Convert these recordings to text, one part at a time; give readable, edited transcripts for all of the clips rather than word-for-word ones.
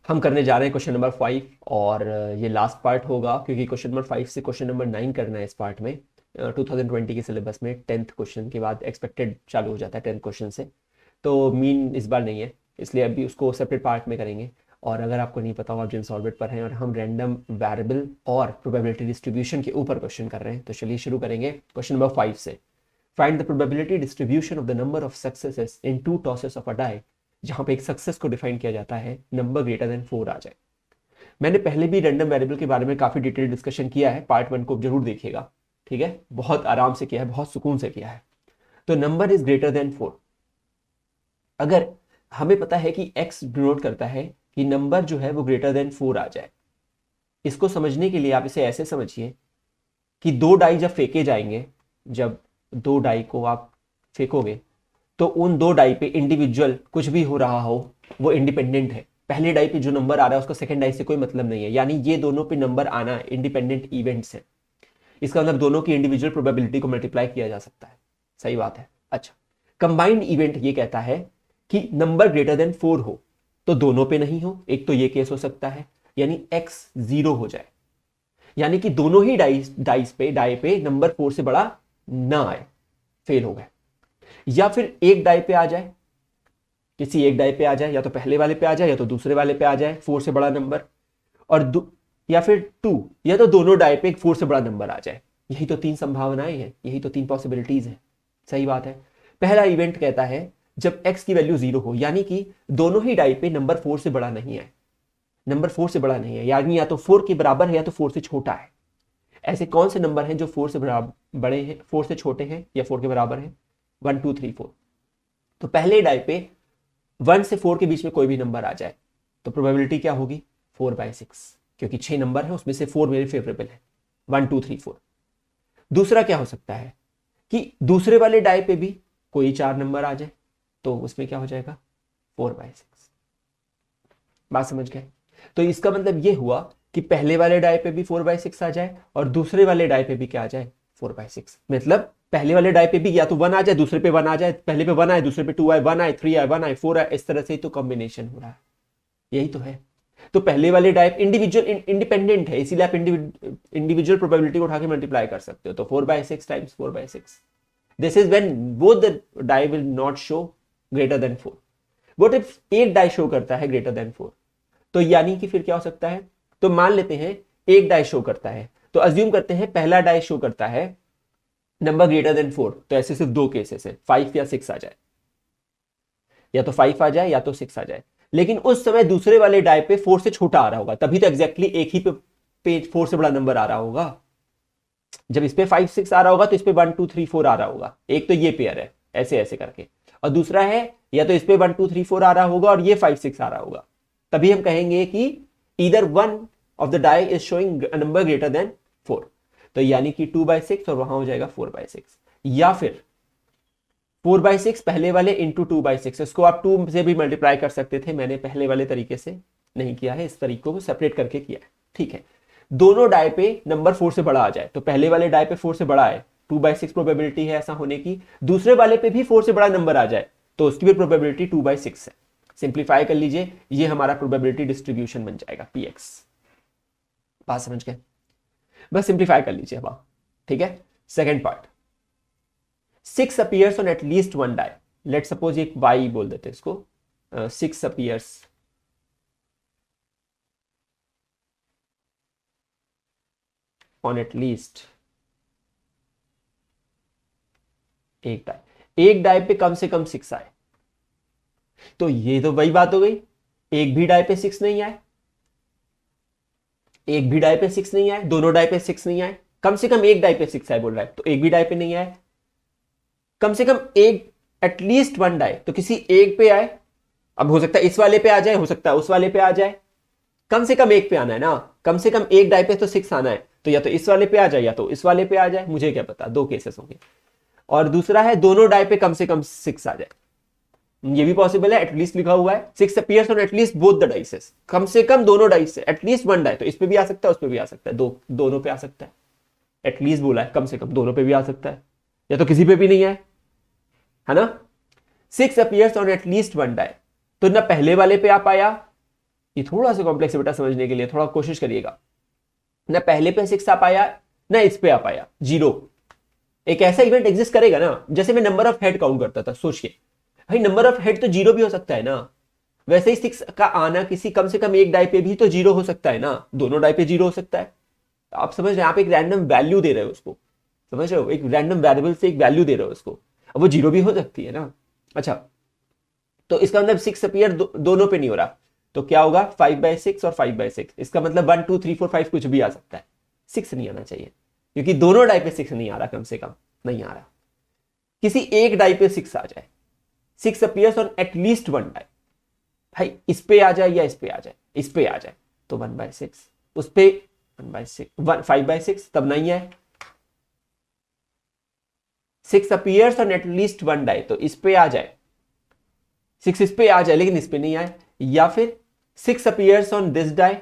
हम करने जा रहे हैं क्वेश्चन नंबर 5 और ये लास्ट पार्ट होगा क्योंकि क्वेश्चन नंबर 5 से क्वेश्चन नंबर 9 करना है इस पार्ट में। 2020 के सिलेबस में 10th क्वेश्चन के बाद एक्सपेक्टेड चालू हो जाता है 10th क्वेश्चन से, तो मीन इस बार नहीं है, इसलिए अभी उसको सेपरेट पार्ट में करेंगे। और अगर आपको नहीं पता हो, आप जिनसॉल्वेट पर हैं और हम रैंडम वेरिएबल और प्रोबेबिलिटी डिस्ट्रीब्यूशन के ऊपर क्वेश्चन कर रहे हैं, तो चलिए शुरू करेंगे क्वेश्चन नंबर 5 से। Find the probability distribution of the number of successes in 2 tosses of a die, जहां पे एक सक्सेस को डिफाइन किया जाता है नंबर ग्रेटर देन 4 आ जाए। मैंने पहले भी रैंडम वेरिएबल के बारे में काफी डिटेल डिस्कशन किया है, पार्ट 1 को जरूर देखिएगा, ठीक है। बहुत आराम से किया है, बहुत सुकून से किया है। तो नंबर इज ग्रेटर देन 4। अगर हमें पता है कि x डिनोट करता है कि नंबर जो है वो ग्रेटर देन 4 आ जाए, इसको समझने के लिए आप इसे ऐसे समझिए कि 2 डाई जब फेंके जाएंगे, जब 2 डाई को आप फेंकोगे तो उन 2 डाई पे इंडिविजुअल कुछ भी हो रहा हो वो इंडिपेंडेंट है। पहले डाई पे जो नंबर आ रहा है उसका सेकंड डाई से कोई मतलब नहीं है, यानी ये दोनों पे नंबर आना इंडिपेंडेंट इवेंट्स है। इसका मतलब दोनों की इंडिविजुअल प्रोबेबिलिटी को मल्टीप्लाई किया जा सकता है। सही बात है। अच्छा, कंबाइंड इवेंट ये कहता है कि नंबर ग्रेटर देन 4 हो तो दोनों पे नहीं हो, एक तो ये केस हो सकता है, यानी x 0 हो जाए, यानी कि दोनों ही डाई पे नंबर 4 से बड़ा ना आए, फेल हो गए। या फिर एक डाई पे आ जाए, किसी एक डाई पे आ जाए, या तो पहले वाले पे आ जाए या तो दूसरे वाले पे आ जाए 4 से बड़ा नंबर, और या फिर 2, या तो दोनों डाई पे एक 4 से बड़ा नंबर आ जाए। यही तो 3 संभावनाएं हैं, यही तो 3 पॉसिबिलिटीज हैं। सही बात है। पहला इवेंट कहता है जब x की वैल्यू 0 हो, यानी कि दोनों ही डाई पे नंबर 4 से बड़ा नहीं है, नंबर 4 से बड़ा नहीं है, यानी या तो 4 के बराबर है या तो 4 से छोटा है। ऐसे कौन से नंबर हैं जो 4 से बड़े हैं, 4 से छोटे हैं या 4 के बराबर हैं? 1 2 3 4। तो पहले डाई पे 1 से 4 के बीच में कोई भी नंबर आ जाए तो प्रोबेबिलिटी क्या होगी? 4/6, क्योंकि 6 नंबर है उसमें से 4 मेरे फेवरेबल है, 1 2 3 4। दूसरा क्या हो सकता है कि दूसरे वाले डाई पे भी कोई 4 नंबर आ जाए, तो उसमें क्या हो जाएगा? 4/6। बात समझ गए? तो इसका मतलब ये हुआ कि पहले वाले डाई पे भी 4/6 आ जाए और दूसरे वाले डाई पे भी क्या आ जाए? 4/6। मतलब पहले वाले डाई पे भी या तो 1 आ जाए, दूसरे पे 1 आ जाए, पहले पे 1 आए, दूसरे पे 2 आए, 1 आए, 3 आए, 1 आए, 4 आए, इस तरह से तो कॉम्बिनेशन हो रहा है। यही तो है। तो पहले वाले डाई इंडिविजुअल इंडिपेंडेंट है, इसीलिए आप इंडिविजुअल प्रोबेबिलिटी को उठा के मल्टीप्लाई कर सकते हो। तो 4/6 times 4/6, this is when both the die will not show greater than 4। What if एक डाई शो करता है ग्रेटर देन 4? तो यानी कि फिर क्या हो सकता है? तो मान लेते हैं एक डाई शो करता है, तो अज्यूम करते हैं पहला डाई शो करता है नंबर ग्रेटर देन 4, तो ऐसे सिर्फ 2 केसेस है, 5 या 6 आ जाए, या तो 5 आ जाए या तो 6 आ जाए। लेकिन उस समय दूसरे वाले डाई पे 4 से छोटा आ रहा होगा, तभी तो एग्जैक्टली एक ही पे पेज 4 से बड़ा नंबर आ रहा होगा। जब इस पे 5 6 आ रहा होगा तो इस पे 1 2 3 4 आ रहा होगा। एक तो ये पेयर है ऐसे ऐसे करके, और दूसरा है या तो इस पे 1 2 3 4 आ रहा होगा और ये 5 6 आ रहा होगा। तभी हम कहेंगे कि either one of the die is showing number greater than 4। तो यानी कि 2/6 और वहां हो जाएगा 4/6, या फिर 4/6 पहले वाले इंटू 2/6। इसको आप 2 से भी मल्टीप्लाई कर सकते थे, मैंने पहले वाले तरीके से नहीं किया है, इस तरीके को सेपरेट करके किया है, ठीक है। दोनों डाई पे नंबर 4 से बड़ा आ जाए, तो पहले वाले डाई पे 4 से बड़ा है, 2/6 प्रोबेबिलिटी है ऐसा होने की। दूसरे वाले पे भी 4 से बड़ा नंबर आ जाए तो उसकी भी प्रोबेबिलिटी 2/6 है। सिंप्लीफाई कर लीजिए, ये हमारा प्रोबेबिलिटी डिस्ट्रीब्यूशन बन जाएगा px। बात समझ गए? बस सिंप्लीफाई कर लीजिए अब, ठीक है। Second part, 6 appears on at least 1 die. Let suppose एक y बोल देते इसको, 6 अपीयर्स ऑन एटलीस्ट एक डाई, एक डाई पे कम से कम 6 आए। तो ये तो वही बात हो गई, एक भी डाई पे 6 नहीं आए, एक भी डाई पे 6 नहीं आए, दोनों डाई पे 6 नहीं आए, कम से कम एक डाई पे 6 आए बोल रहा है, तो एक भी डाई पे नहीं आए। कम से कम एक, एटलीस्ट 1 डाई, तो किसी एक पे आए। अब हो सकता है इस वाले पे आ जाए, हो सकता है उस वाले पे आ जाए, कम से कम एक पे आना है ना। कम से कम एक डाई पे तो 6 आना है, तो या तो इस वाले पे आ जाए या तो इस वाले पे आ जाए, मुझे क्या पता, 2 केसेस होंगे। और दूसरा है दोनों डाई पे कम से कम 6 आ जाए, ये भी पॉसिबल है। एटलीस्ट लिखा हुआ है, 6 appears on at least both the dices, कम से कम दोनों डाइस से एटलीस्ट 1 डाई। तो इस पे भी आ सकता है, उस पे भी आ सकता है, दोनों पे आ सकता है। एटलीस्ट बोला है, कम से कम दोनों पे भी आ सकता है, या तो किसी पे भी नहीं है ना। 6 अपीयर्स ऑन एटलीस्ट 1 डाई, तो ना पहले वाले पे आ पाया ये थोड़ा सा कॉम्प्लेक्स है बेटा, समझने के लिए थोड़ा कोशिश करिएगा। ना पहले पे 6 आ पाया ना इस पे आ पाया, 0। एक ऐसा इवेंट एग्जिस्ट करेगा ना, जैसे मैं नंबर ऑफ हेड काउंट करता था, सोचिए भाई नंबर ऑफ हेड तो 0 भी हो सकता है ना, वैसे ही 6 का आना किसी कम से कम एक डाई पे भी तो 0 हो सकता है ना, दोनों डाई पे 0 हो सकता है। आप समझ रहे हैं, आप एक रैंडम वैल्यू दे रहे हो उसको, समझ रहे हो, एक रैंडम वेरिएबल से एक वैल्यू दे रहे हो उसको, अब वो 0 भी हो सकती है ना। अच्छा, तो इसका मतलब 6 अपीयर दोनों पे नहीं हो रहा, तो क्या होगा 5/6 और 5/6, इसका मतलब 1 2 3 4 5 कुछ भी आ सकता है, 6 नहीं आना चाहिए, क्योंकि दोनों डाई पे 6 नहीं आ रहा, कम से कम नहीं आ रहा। किसी एक डाई पे 6 आ जाए, 6 अपीयर्स ऑन एटलीस्ट 1 डाई, भाई इस पे आ जाए या इस पे आ जाए, इस पे आ जाए तो 1/6, उस पे 1/6 5/6 तब नहीं है। 6 अपीयर्स ऑन एटलीस्ट 1 डाई, तो इस पे आ जाए, 6 इस पे आ जाए लेकिन इस पे नहीं आए, या फिर 6 appears on this die,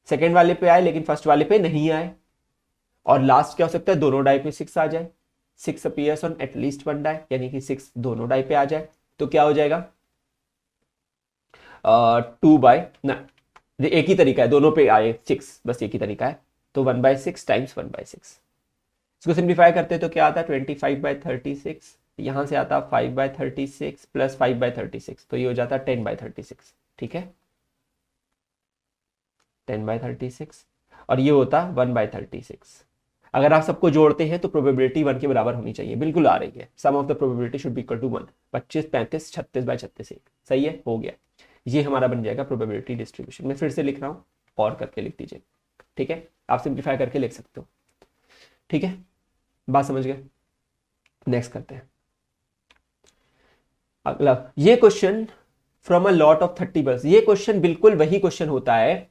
second वाले पे आए लेकिन फर्स्ट वाले पे नहीं आए, और लास्ट क्या हो सकता है, दोनों डाई पे 6 आ जाए, 6 अपीयर्स ऑन एटलीस्ट 1 डाई, यानी कि 6 दोनों डाई पे आ जाए, तो क्या हो जाएगा 2 बाय ना, एक ही तरीका है, दोनों पे आए 6, बस एक ही तरीका है, तो 1/6 टाइम्स 1/6। इसको सिंप्लीफाई करते हैं तो क्या आता है 25/36, यहां से आता 5/36 प्लस 5/36, तो ये हो जाता 10/36, ठीक है 10/36, और ये होता 1/36। अगर आप सबको जोड़ते हैं तो प्रोबेबिलिटी 1 के बराबर होनी चाहिए, बिल्कुल आ रही है, sum of the probability should be equal to 1, 25 35 36/36, सही है, हो गया, ये हमारा बन जाएगा प्रोबेबिलिटी डिस्ट्रीब्यूशन। मैं फिर से लिख रहा हूं, और करके लिख दीजिए, ठीक है, आप सिंप्लीफाई करके लिख सकते हो, ठीक है, बात समझ गए। नेक्स्ट करते हैं अगला, ये question from a lot of 30 balls, ये क्वेश्चन बिल्कुल वही क्वेश्चन होता है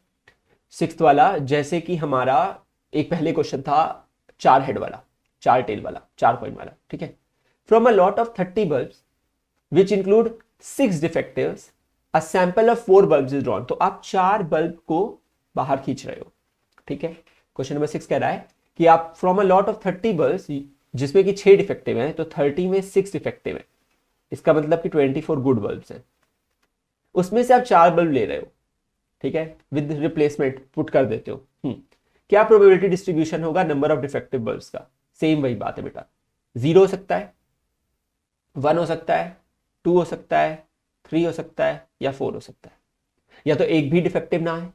6th वाला, जैसे कि हमारा एक पहले क्वेश्चन था 4 हेड वाला, 4 टेल वाला, 4 पॉइंट वाला, ठीक है। From a lot of 30 bulbs which include 6 डिफेक्टिव्स, a sample of 4 bulbs is drawn, तो आप 4 बल्ब को बाहर खींच रहे हो, ठीक है। क्वेश्चन नंबर 6 कह रहा है कि आप from a lot of 30 bulbs, जिसमें कि 6 डिफेक्टिव हैं, तो 30 में 6 डिफेक्टिव है, इसका मतलब कि 24 गुड बल्ब्स हैं, उसमें से आप 4 बल्ब ले रहे हो, ठीक है, विद रिप्लेसमेंट पुट कर देते हो। क्या प्रोबेबिलिटी डिस्ट्रीब्यूशन होगा नंबर ऑफ डिफेक्टिव बल्ब्स का, सेम वही बात है बेटा, 0 हो सकता है, 1 हो सकता है, 2 हो सकता है, 3 हो सकता है, या 4 हो सकता है, या तो एक भी डिफेक्टिव ना आए,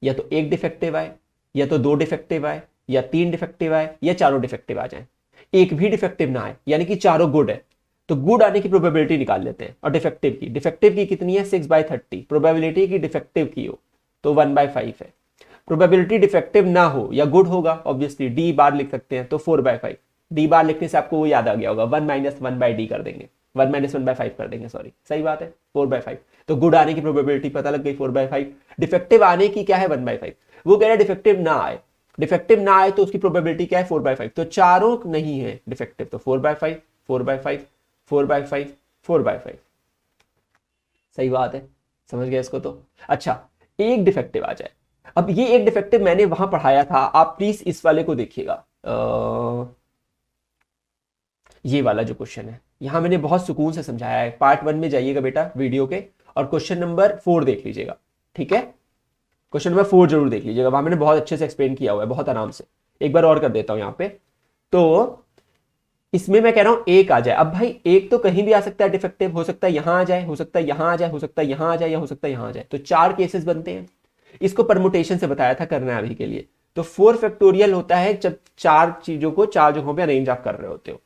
या तो एक डिफेक्टिव आए, या तो 2 डिफेक्टिव आए, या 3 डिफेक्टिव आए, या चारों डिफेक्टिव आ जाए। एक भी डिफेक्टिव ना आए यानी कि चारों गुड है, तो गुड आने की प्रोबेबिलिटी निकाल लेते हैं, और डिफेक्टिव की कितनी है 6/30, प्रोबेबिलिटी की डिफेक्टिव की हो तो 1/5 है, प्रोबेबिलिटी डिफेक्टिव ना हो या गुड होगा ऑब्वियसली डी बार लिख सकते हैं, तो 4/5, डी बार लिखने से आपको वो याद आ गया होगा, 1-1/d कर देंगे, 1-1/5 कर देंगे, सॉरी सही बात है 4/5, तो गुड आने की प्रोबेबिलिटी पता लग गई 4/5, डिफेक्टिव आने की क्या है 1/5, वो कह रहा है डिफेक्टिव ना आए, डिफेक्टिव ना आए तो उसकी प्रोबेबिलिटी क्या है 4/5, तो चारों नहीं है डिफेक्टिव, तो 4/5 4/5 4/5 4/5, सही बात है, समझ गया इसको तो। अच्छा, एक डिफेक्टिव आ जाए, अब ये एक डिफेक्टिव मैंने वहां पढ़ाया था, आप प्लीज इस वाले को देखिएगा, ये वाला जो क्वेश्चन है, यहां मैंने बहुत सुकून से समझाया है, पार्ट 1 में जाइएगा बेटा वीडियो के, और क्वेश्चन नंबर 4 देख लीजिएगा, ठीक है, क्वेश्चन नंबर 4 जरूर देख लीजिएगा, वहां मैंने बहुत अच्छे से एक्सप्लेन किया हुआ है, बहुत आराम से, एक बार और कर देता हूं यहाँ पे। तो इसमें मैं कह रहा हूं एक आ जाए, अब भाई एक तो कहीं भी आ सकता है डिफेक्टिव, हो सकता है यहां आ जाए, हो सकता है यहां आ जाए, हो सकता है यहां आ जाए, या हो सकता है यहां आ जाए, तो 4 केसेस बनते हैं, इसको परमुटेशन से बताया था करना है अभी के लिए, तो 4 फैक्टोरियल होता है जब 4 चीजों को 4 जगहों पे अरेंज आप कर रहे होते हो,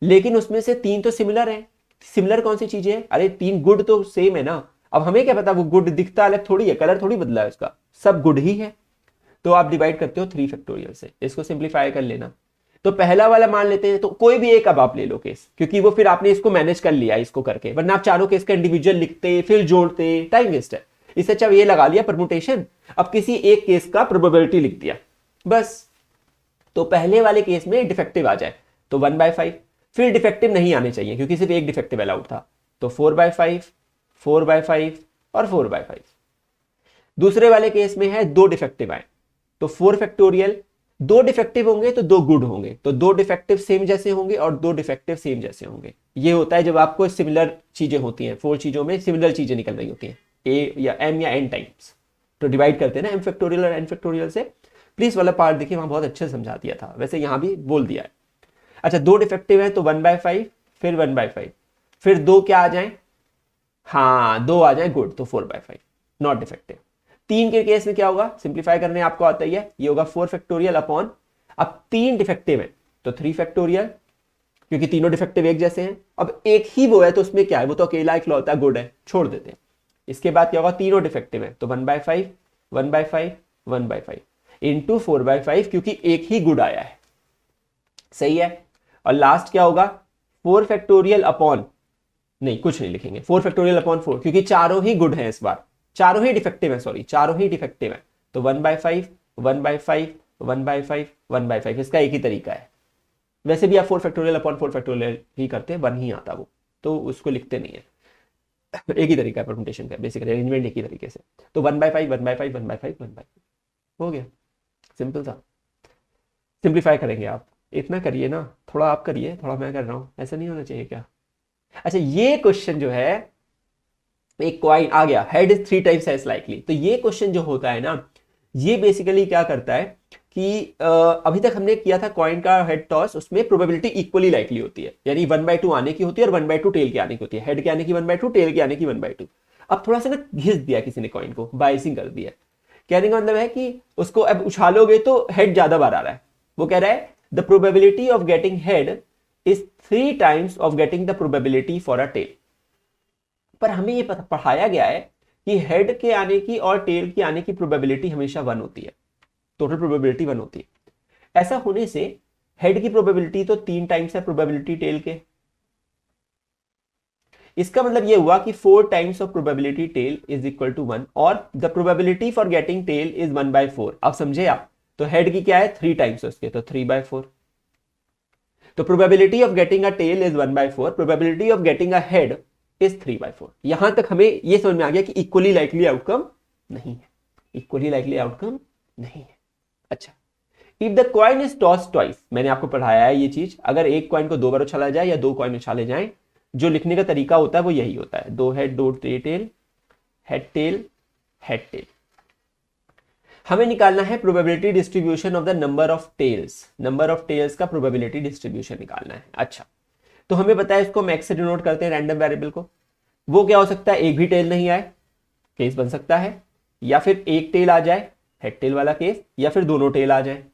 लेकिन उसमें से 3 तो सिमिलर है, सिमिलर कौन सी चीजें है, अरे 3 गुड तो सेम है ना, अब हमें क्या पता वो गुड दिखता अलग थोड़ी है, कलर थोड़ी बदला है उसका, सब गुड ही है, तो आप डिवाइड करते हो 3 फैक्टोरियल से, इसको सिंप्लीफाई कर लेना, तो पहला वाला मान लेते हैं, तो कोई भी एक अब आप ले लो केस, क्योंकि वो फिर आपने इसको मैनेज कर लिया इसको करके, वरना आप चारों केस का इंडिविजुअल लिखते फिर जोड़ते, टाइम वेस्ट है, इससे अच्छा ये लगा लिया परमुटेशन, अब किसी एक केस का प्रोबेबिलिटी लिख दिया बस, तो पहले वाले केस में डिफेक्टिव आ जाए तो 1/5, फिर डिफेक्टिव नहीं आने चाहिए क्योंकि सिर्फ एक डिफेक्टिव अलाउड था, तो 4/5 4/5 और 4/5। दूसरे वाले केस में है 2 डिफेक्टिव आए, तो 4 फैक्टोरियल, 2 डिफेक्टिव होंगे तो 2 गुड होंगे, तो 2 डिफेक्टिव सेम जैसे होंगे और 2 डिफेक्टिव सेम जैसे होंगे, ये होता है जब आपको सिमिलर चीजें होती हैं, 4 चीजों में सिमिलर चीजें निकल रही होती हैं, ए या एम या एन टाइम्स, तो डिवाइड करते हैं ना एम फैक्टोरियल और एन फैक्टोरियल से। प्लीज वाला पार्ट देखिए, वहां बहुत अच्छे से समझा दिया था, वैसे यहाँ भी बोल दिया है। अच्छा, दो डिफेक्टिव है तो 1/5, फिर 1/5, फिर दो क्या आ जाए, हाँ दो आ जाए, गुड, तो 4/5 नॉट डिफेक्टिव। तीन के केस में क्या होगा, सिंप्लीफाई करने आपको आता ही है, ये होगा 4 फैक्टोरियल अपॉन, अब तीन डिफेक्टिव है तो 3 फैक्टोरियल, क्योंकि तीनों डिफेक्टिव एक जैसे हैं। अब एक ही वो है तो उसमें क्या है, वो तो अकेला इकलौता गुड है, छोड़ देते हैं। इसके बाद क्या होगा, तीनों डिफेक्टिव है तो 1/5 1/5 1/5 इंटू 4/5, क्योंकि एक ही गुड आया है, सही है। और लास्ट क्या होगा, 4 फैक्टोरियल अपॉन, नहीं कुछ नहीं लिखेंगे, 4 फैक्टोरियल अपॉन 4, क्योंकि चारों ही गुड हैं इस बार, चारों ही डिफेक्टिव है, सॉरी चारों ही डिफेक्टिव है, तो 1/5 1/5 1/5 1/5, इसका एक ही तरीका है। वैसे भी आप 4 फैक्टोरियल अपॉन 4 फैक्टोरियल ही करते हैं, 1 ही आता वो, तो उसको लिखते नहीं है। एक ही तरीका है परम्यूटेशन का, बेसिक अरेंजमेंट एक ही तरीके से। तो 1/5 1/5 1/5 1/5 हो गया, सिंपल था। सिंप्लीफाई करेंगे आप, इतना करिए ना, थोड़ा आप करिए, थोड़ा मैं कर रहा हूं, ऐसा नहीं होना चाहिए क्या। अच्छा, ये क्वेश्चन जो है, एक कॉइन आ गया, head is 3 times as likely, तो ये क्वेश्चन जो होता है ना, ये बेसिकली क्या करता है कि अभी तक हमने किया था कॉइन का हेड टॉस, उसमें प्रोबेबिलिटी इक्वली लाइकली होती है, यानी 1/2 आने की होती है और 1/2 टेल के आने की होती है, हेड के आने की 1/2, टेल के आने की 1/2। अब थोड़ा सा ना घिस दिया किसी ने कॉइन को, बाइसिंग कर दिया। कहने का मतलब है कि उसको अब उछालोगे तो हेड ज्यादा बार आ रहा है। वो कह रहा है the probability of getting head is 3 times of getting the probability for a tail. पर हमें ये पढ़ाया गया है कि हेड के आने की और टेल के आने की प्रोबेबिलिटी हमेशा 1 होती है, टोटल प्रोबेबिलिटी 1 होती है। ऐसा होने से हेड की प्रोबेबिलिटी तो 3 टाइम्स है प्रोबेबिलिटी टेल के, इसका मतलब ये हुआ कि 4 times of probability tail is equal to 1, और the probability for getting tail is 1/4। अब समझे आप, तो हेड की क्या है 3 टाइम्स उसके, तो 3/4। तो probability of getting a tail is 1/4, probability of getting a head is 3/4। यहां तक हमें ये समझ में आ गया कि इक्वली लाइकली आउटकम नहीं है, इक्वली लाइकली आउटकम नहीं है। अच्छा, if the coin is toss twice, मैंने आपको पढ़ाया है ये चीज, अगर एक कॉइन को 2 बार उछाला जाए या 2 कॉइन उछाले जाए, जो लिखने का तरीका होता है वो यही होता है, 2 head 2 tail, head tail head tail. हमें निकालना है probability distribution of the number of tails, number of tails का प्रोबेबिलिटी डिस्ट्रीब्यूशन निकालना है। अच्छा, तो हमें पता है इसको मैक्स से डिनोट करते हैं रैंडम वेरिएबल को। वो क्या हो सकता है, एक भी टेल नहीं आए, केस बन सकता है, या फिर एक टेल आ जाए, हेड टेल वाला केस, या फिर दोनों टेल आ जाए।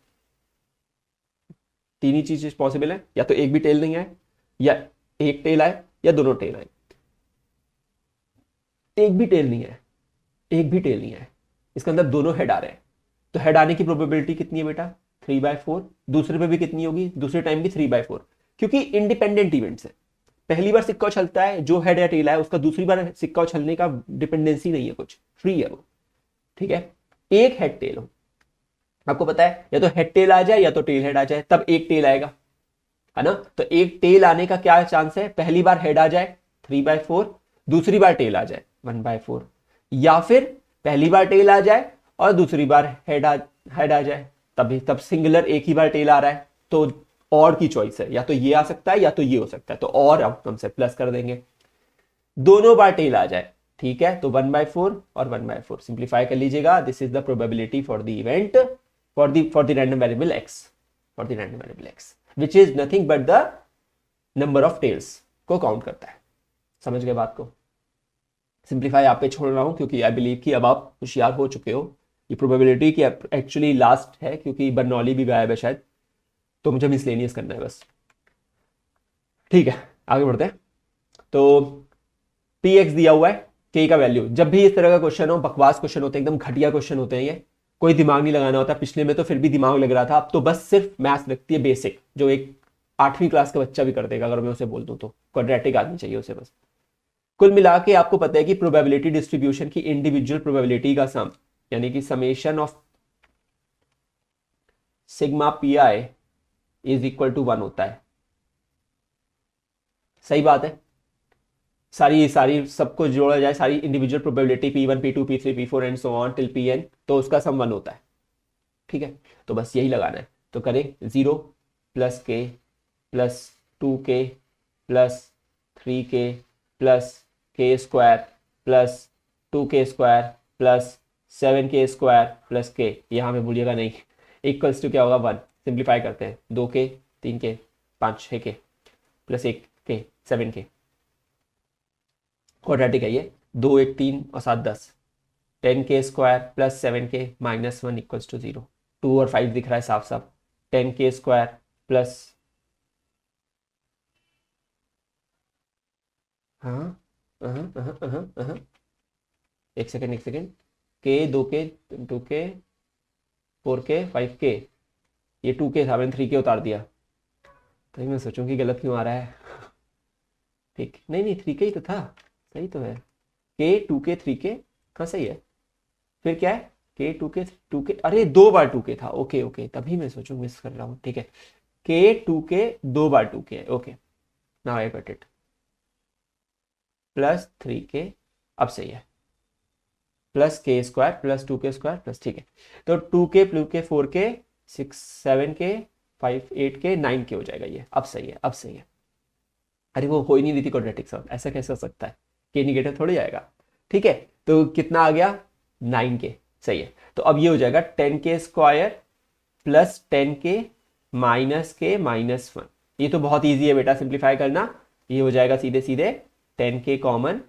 तीन ही चीज पॉसिबल है, या तो एक भी टेल नहीं आए, या एक टेल आए, या दोनों टेल आए। एक भी टेल नहीं है, एक भी टेल नहीं है, इसका मतलब दोनों हेड आ रहे हैं, तो हेड आने की प्रोबेबिलिटी कितनी है बेटा, 3/4। दूसरे पे भी कितनी होगी, दूसरे टाइम भी 3/4, क्योंकि इंडिपेंडेंट इवेंट्स है। पहली बार सिक्का उछलता है, जो हेड या टेल है उसका दूसरी बार सिक्का उछलने का डिपेंडेंसी नहीं है, कुछ फ्री है वो, ठीक है। एक हेड टेल हो, आपको पता है या तो हेड टेल आ जाए या तो टेल हेड आ जाए, तब एक टेल आएगा, है ना। तो एक टेल आने का क्या चांस है, पहली बार हेड आ जाए 3/4, दूसरी बार टेल आ जाए 1/4, या फिर पहली बार टेल आ जाए और दूसरी बार हेड आ जाए, तब सिंगुलर एक ही बार टेल आ रहा है, तो और की चॉइस है, या तो ये आ सकता है या तो ये हो सकता है, तो और आउटकम से प्लस कर देंगे। दोनों बार टेल आ जाए, ठीक है, तो 1/4 और 1/4 सिंप्लीफाई कर लीजिएगा। This is the probability for the event for the random variable X, for the random variable X which is nothing but the number of tails को काउंट करता है। समझ गए बात को। सिंप्लीफाई आप पे छोड़ रहा हूं क्योंकि आई बिलीव कि अब आप होशियार हो चुके हो। ये प्रोबेबिलिटी की एक्चुअली लास्ट है क्योंकि बर्नौली भी गायब है शायद, तो मुझे मिसलेनियस करना है बस, ठीक है। आगे बढ़ते हैं। तो पी एक्स दिया हुआ है, के का वैल्यू, जब भी इस तरह का क्वेश्चन हो, बकवास क्वेश्चन होते हैं, एकदम घटिया क्वेश्चन होते हैं, ये कोई दिमाग नहीं लगाना होता। पिछले में तो फिर भी दिमाग लग रहा था, अब तो बस सिर्फ मैथ्स लगती है बेसिक, जो एक 8वीं क्लास का बच्चा भी कर देगा अगर मैं उसे बोल दूं तो। क्वाड्रेटिक आदमी चाहिए उसे बस। कुल मिला के आपको पता है कि प्रोबेबिलिटी डिस्ट्रीब्यूशन की इंडिविजुअल प्रोबेबिलिटी का सम, यानी कि summation of sigma P I is equal to 1 होता है। सही बात है, सारी सारी सबको जोड़ा जाए, सारी individual probability P1 P2 P3 P4 and so on till Pn, तो उसका सम 1 होता है, ठीक है। तो बस यही लगाना है, तो करें 0 प्लस के plus 2k plus 3k plus k square plus 2k² plus 7k² plus k, यहाँ में भूलिएगा नहीं, इक्वल्स टू क्या होगा 1। सिंप्लीफाई करते हैं, 2k 3k 5 6k plus 1k 7k, quadratic है ये, 2 1 3 और 7 10, 10k² plus 7k minus 1 equals to 0। 2 और 5 दिख रहा है साफ साफ, 10k² प्लस, हाँ एक second, k 2k 2k 4k 5k, ये 2k था, मैंने 3k उतार दिया, तो मैं सोचूं कि गलत क्यों आ रहा है। ठीक, नहीं 3k ही तो था, सही तो है, k 2k 3k, हाँ सही है। फिर क्या है, k 2k, अरे 2 बार 2k था, ओके तभी मैं सोचूं मिस कर रहा हूँ, ठीक है, k 2k 2 बार 2k है, okay now I got it, plus 3k, अब सही है, plus k² plus 2k² plus, ठीक है, तो 2k 2k 4k 6 7k 5 8k 9k हो जाएगा ये, अब सही है, अब सही है। अरे वो हो ही नहीं रही थी क्वाड्रेटिक सॉल्व, ऐसा कैसे हो सकता है, k निगेटिव थोड़ी आएगा, ठीक है, तो कितना आ गया 9k, सही है। तो अब ये हो जाएगा 10k² plus 10k minus k minus 1, ये तो बहुत ईजी है बेटा सिंप्लीफाई करना, ये हो जाएगा सीधे सीधे 10k कॉमन,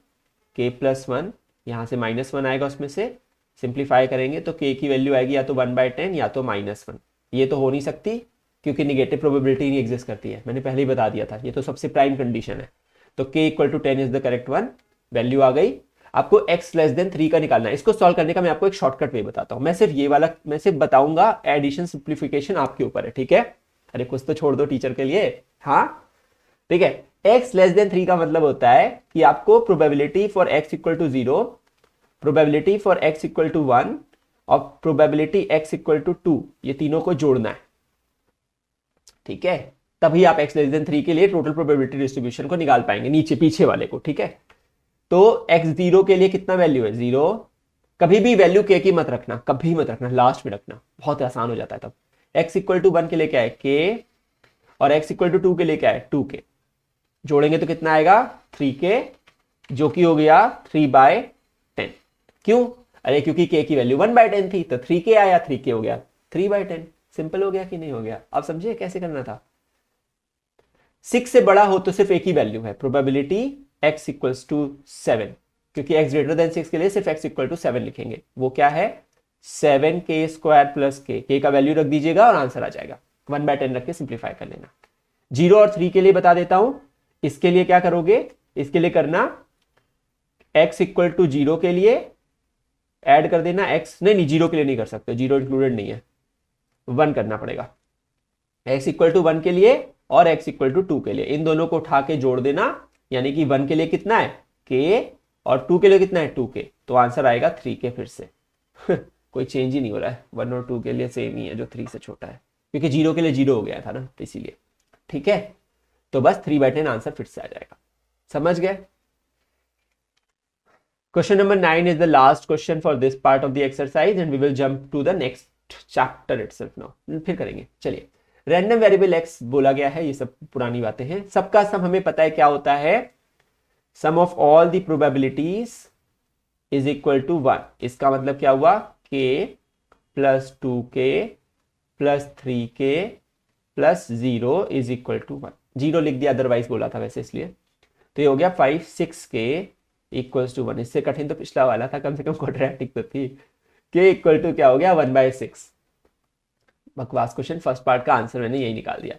k प्लस 1, यहाँ से माइनस 1 आएगा, उसमें से सिंप्लीफाई करेंगे तो k की वैल्यू आएगी या तो 1/10 या तो -1, ये तो हो नहीं सकती क्योंकि निगेटिव प्रोबेबिलिटी नहीं एग्जिस्ट करती है, मैंने पहले ही बता दिया था, ये तो सबसे प्राइम कंडीशन है। तो k = 10 is the correct one, value आ गई। आपको x लेस देन 3 का निकालना है, इसको सॉल्व करने का मैं आपको एक शॉर्टकट वे बताता हूँ, मैं सिर्फ ये वाला मैं सिर्फ बताऊंगा, एडिशन सिंप्लीफिकेशन आपके ऊपर है, ठीक है। अरे कुछ तो छोड़ दो टीचर के लिए, हाँ ठीक है। x लेस देन 3 का मतलब होता है कि आपको probability for x = 0, probability for x = 1 और प्रोबेबिलिटी x = 2, ये तीनों को जोड़ना है, ठीक है, तभी आप x लेस देन 3 के लिए टोटल प्रोबेबिलिटी डिस्ट्रीब्यूशन को निकाल पाएंगे, नीचे पीछे वाले को, ठीक है। तो x0 के लिए कितना वैल्यू है 0, कभी भी वैल्यू k की मत रखना, कभी मत रखना, लास्ट में रखना, बहुत आसान हो जाता है तब। x = 1 के लिए क्या है k, और x = 2 के लिए क्या है 2k, जोड़ेंगे तो कितना आएगा 3k, जो कि हो गया 3/10। क्यों, अरे क्योंकि k की वैल्यू 1/10 थी, तो 3k आया, 3k हो गया 3/10, सिंपल हो गया कि नहीं हो गया, आप समझे कैसे करना था। 6 से बड़ा हो तो सिर्फ एक ही वैल्यू है, प्रोबेबिलिटी x = 7, क्योंकि x > 6 के लिए सिर्फ x = 7 लिखेंगे, वो क्या है 7k² प्लस k का वैल्यू रख दीजिएगा और आंसर आ जाएगा, 1/10 रख के सिंप्लीफाई कर लेना। 0 और 3 के लिए बता देता हूं, इसके लिए क्या करोगे, इसके लिए करना x = 0 के लिए ऐड कर देना x, नहीं 0 के लिए नहीं कर सकते, 0 इंक्लूडेड नहीं है, 1 करना पड़ेगा, x = 1 के लिए और x = 2 के लिए, इन दोनों को उठा के जोड़ देना, यानी कि 1 के लिए कितना है k और 2 के लिए कितना है 2k, तो आंसर आएगा 3k फिर से। कोई चेंज ही नहीं हो रहा है, 1 और 2 के लिए सेम ही है जो 3 से छोटा है, क्योंकि 0 के लिए 0 हो गया था ना, तो इसीलिए, ठीक है। तो बस 3/10 आंसर फिर से आ जाएगा, समझ गए। Question number 9 is the last question for this part of the exercise and we will jump to the next chapter itself now, फिर करेंगे। चलिए, रैंडम वेरिएबल x बोला गया है, ये सब पुरानी बातें हैं, सबका सम हमें पता है क्या होता है, sum of all the probabilities is equal to 1, इसका मतलब क्या हुआ k plus 2k plus 3k plus 0 is equal to 1, 0 लिख दिया, अदरवाइज बोला था वैसे इसलिए, तो ये हो गया 5 6k इक्वल्स टू 1, इससे कठिन तो पिछला वाला था, कम से कम क्वाड्रेटिक तो थी, k इक्वल टू क्या हो गया 1/6। बकवास क्वेश्चन, फर्स्ट पार्ट का आंसर मैंने यही निकाल दिया।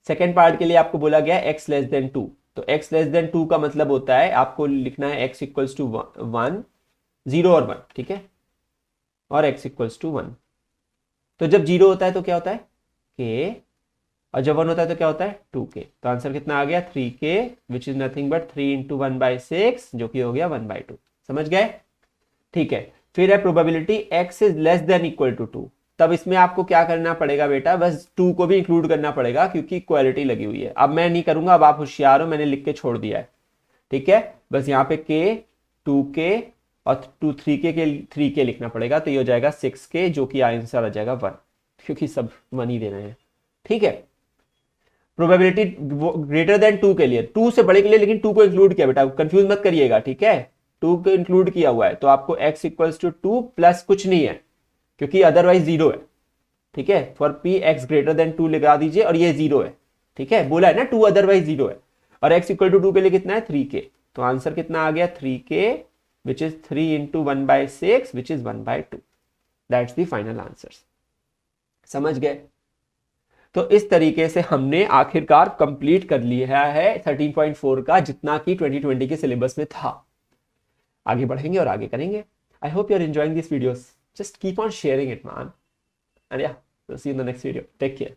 सेकेंड पार्ट के लिए आपको बोला गया x लेस देन 2, तो x लेस देन 2 का मतलब होता है आपको लिखना है x इक्वल्स टू 1, 0 और 1, ठीक है, और x इक्वल्स टू 1, तो जब 0 होता है तो क्या होता है k, और जब 1 होता है तो क्या होता है 2k, तो आंसर कितना आ गया 3k which is nothing but 3 × 1/6, जो कि हो गया 1/2, समझ गए, ठीक है। फिर है probability x is less than equal to 2, तब इसमें आपको क्या करना पड़ेगा बेटा, बस 2 को भी इंक्लूड करना पड़ेगा क्योंकि इक्वालिटी लगी हुई है। अब मैं नहीं करूंगा, अब आप होशियार हो, मैंने लिख के छोड़ दिया है, ठीक है, बस यहाँ पे k 2k और 3k लिखना पड़ेगा, तो ये हो जाएगा 6k, जो कि आंसर आ जाएगा 1, क्योंकि सब 1 ही दे रहे हैं, ठीक है। प्रोबेबिलिटी ग्रेटर देन 2 के लिए, 2 से बड़े के लिए लेकिन 2 को इंक्लूड किया बेटा, कंफ्यूज मत करिएगा, ठीक है, 2 को इंक्लूड किया हुआ है, तो आपको x इक्वल्स टू 2 प्लस कुछ नहीं है क्योंकि अदरवाइज 0 है। ठीक है, for p x greater than 2 लगा दीजिए और ये 0 है। ठीक है, बोला है ना 2 अदरवाइज 0 है, और x इक्वल टू 2 के लिए कितना है 3k, तो आंसर कितना आ गया 3k which is 3 into 1/6 which is 1/2। That's the final answer. समझ गए? तो इस तरीके से हमने आखिरकार कंप्लीट कर लिया है 13.4 का, जितना कि 2020 के सिलेबस में था। आगे बढ़ेंगे और आगे करेंगे। I hope you are enjoying this videos, just keep on sharing it man, and yeah, see you in the next video, take care.